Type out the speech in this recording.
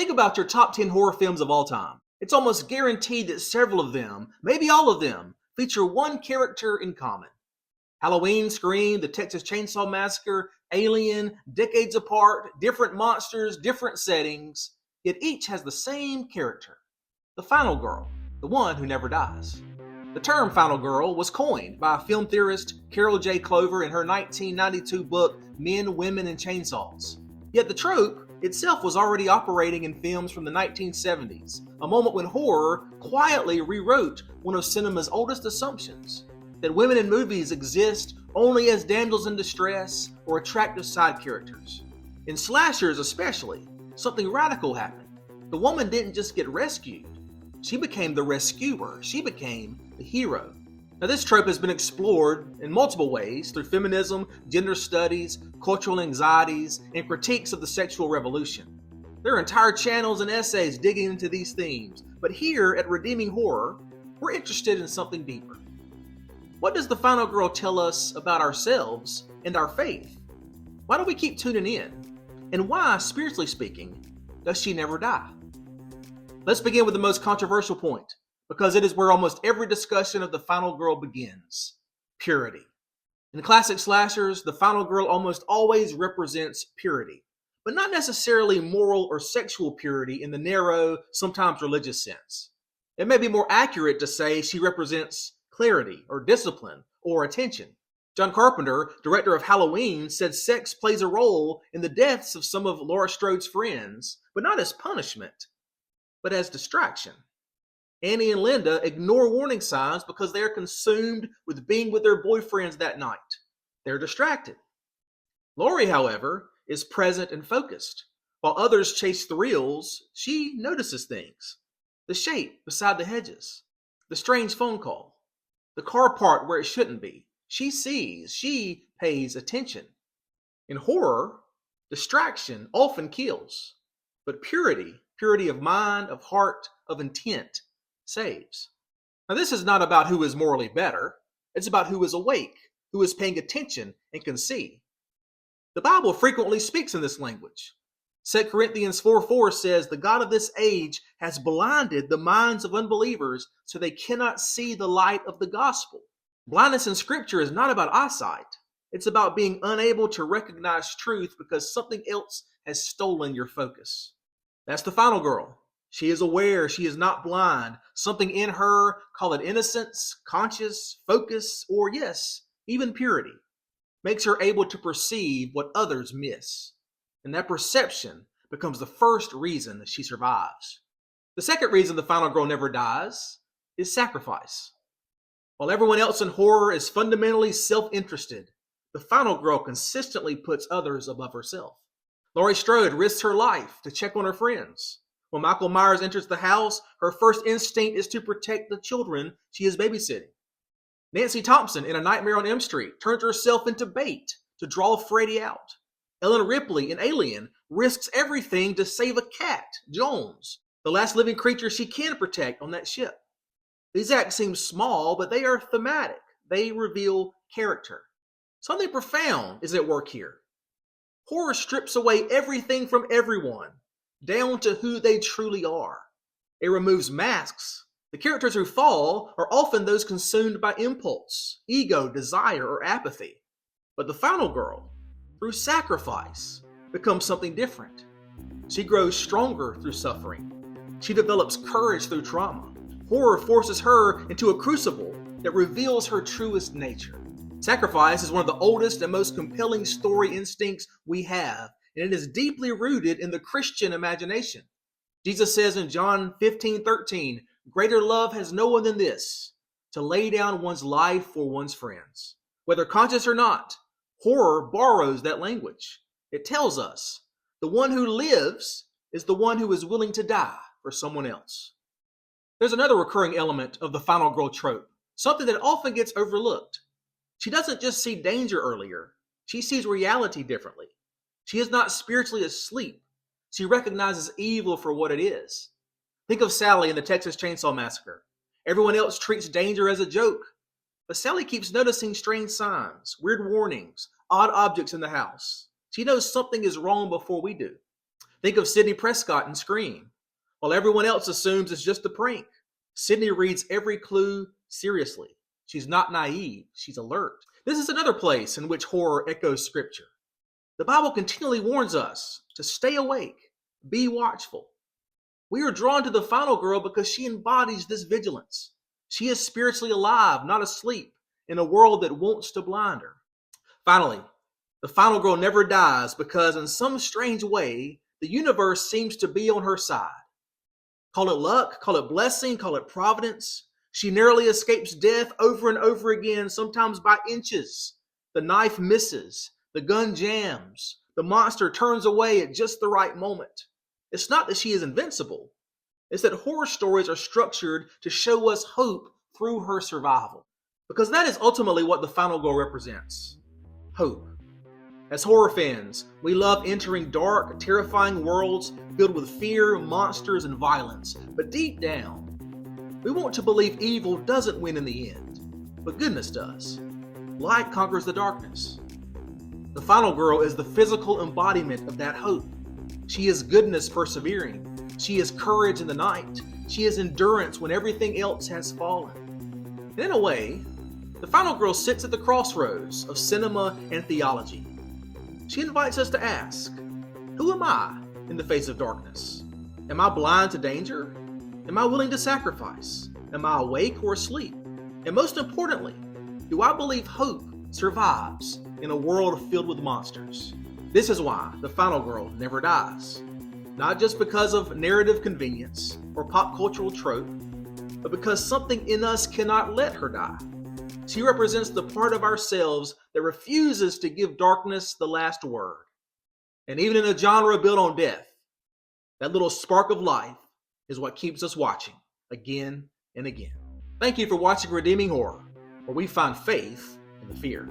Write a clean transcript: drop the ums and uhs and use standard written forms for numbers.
Think about your top 10 horror films of all time. It's almost guaranteed that several of them, maybe all of them, feature one character in common. Halloween, Scream, The Texas Chainsaw Massacre, Alien, decades apart, different monsters, different settings, yet each has the same character. The final girl, the one who never dies. The term final girl was coined by film theorist Carol J. Clover in her 1992 book Men, Women, and Chainsaws. Yet the trope itself was already operating in films from the 1970s, a moment when horror quietly rewrote one of cinema's oldest assumptions, that women in movies exist only as damsels in distress or attractive side characters. In slashers especially, something radical happened. The woman didn't just get rescued, she became the rescuer, she became the hero. Now, this trope has been explored in multiple ways through feminism, gender studies, cultural anxieties, and critiques of the sexual revolution. There are entire channels and essays digging into these themes, but here at Redeeming Horror, we're interested in something deeper. What does the final girl tell us about ourselves and our faith? Why do we keep tuning in? And why, spiritually speaking, does she never die? Let's begin with the most controversial point, because it is where almost every discussion of the final girl begins: purity. In classic slashers, the final girl almost always represents purity, but not necessarily moral or sexual purity in the narrow, sometimes religious sense. It may be more accurate to say she represents clarity or discipline or attention. John Carpenter, director of Halloween, said sex plays a role in the deaths of some of Laurie Strode's friends, but not as punishment, but as distraction. Annie and Linda ignore warning signs because they are consumed with being with their boyfriends that night. They're distracted. Laurie, however, is present and focused. While others chase thrills, she notices things. The shape beside the hedges, the strange phone call, the car parked where it shouldn't be. She sees, she pays attention. In horror, distraction often kills, but purity of mind, of heart, of intent, saves. Now, this is not about who is morally better. It's about who is awake, who is paying attention and can see. The Bible frequently speaks in this language. 2 Corinthians 4:4 says, "The God of this age has blinded the minds of unbelievers so they cannot see the light of the gospel." Blindness in Scripture is not about eyesight. It's about being unable to recognize truth because something else has stolen your focus. That's the final girl. She is aware, she is not blind. Something in her, call it innocence, conscious, focus, or yes, even purity, makes her able to perceive what others miss. And that perception becomes the first reason that she survives. The second reason the final girl never dies is sacrifice. While everyone else in horror is fundamentally self-interested, the final girl consistently puts others above herself. Laurie Strode risks her life to check on her friends. When Michael Myers enters the house, her first instinct is to protect the children she is babysitting. Nancy Thompson in A Nightmare on Elm Street turns herself into bait to draw Freddy out. Ellen Ripley in Alien risks everything to save a cat, Jones, the last living creature she can protect on that ship. These acts seem small, but they are thematic. They reveal character. Something profound is at work here. Horror strips away everything from everyone, down to who they truly are. It removes masks. The characters who fall are often those consumed by impulse, ego, desire, or apathy. But the final girl, through sacrifice, becomes something different. She grows stronger through suffering. She develops courage through trauma. Horror forces her into a crucible that reveals her truest nature. Sacrifice is one of the oldest and most compelling story instincts we have, and it is deeply rooted in the Christian imagination. Jesus says in John 15:13, "Greater love has no one than this, to lay down one's life for one's friends." Whether conscious or not, horror borrows that language. It tells us the one who lives is the one who is willing to die for someone else. There's another recurring element of the final girl trope, something that often gets overlooked. She doesn't just see danger earlier, she sees reality differently. She is not spiritually asleep. She recognizes evil for what it is. Think of Sally in the Texas Chainsaw Massacre. Everyone else treats danger as a joke, but Sally keeps noticing strange signs, weird warnings, odd objects in the house. She knows something is wrong before we do. Think of Sidney Prescott in Scream. While everyone else assumes it's just a prank, Sidney reads every clue seriously. She's not naive, she's alert. This is another place in which horror echoes scripture. The Bible continually warns us to stay awake, be watchful. We are drawn to the final girl because she embodies this vigilance. She is spiritually alive, not asleep, in a world that wants to blind her. Finally, the final girl never dies because in some strange way, the universe seems to be on her side. Call it luck, call it blessing, call it providence. She narrowly escapes death over and over again, sometimes by inches. The knife misses, the gun jams, the monster turns away at just the right moment. It's not that she is invincible. It's that horror stories are structured to show us hope through her survival. Because that is ultimately what the final girl represents. Hope. As horror fans, we love entering dark, terrifying worlds filled with fear, monsters, and violence. But deep down, we want to believe evil doesn't win in the end, but goodness does. Light conquers the darkness. The final girl is the physical embodiment of that hope. She is goodness persevering. She is courage in the night. She is endurance when everything else has fallen. And in a way, the final girl sits at the crossroads of cinema and theology. She invites us to ask, who am I in the face of darkness? Am I blind to danger? Am I willing to sacrifice? Am I awake or asleep? And most importantly, do I believe hope survives in a world filled with monsters? This is why the final girl never dies. Not just because of narrative convenience or pop cultural trope, but because something in us cannot let her die. She represents the part of ourselves that refuses to give darkness the last word. And even in a genre built on death, that little spark of life is what keeps us watching again and again. Thank you for watching Redeeming Horror, where we find faith in the fear.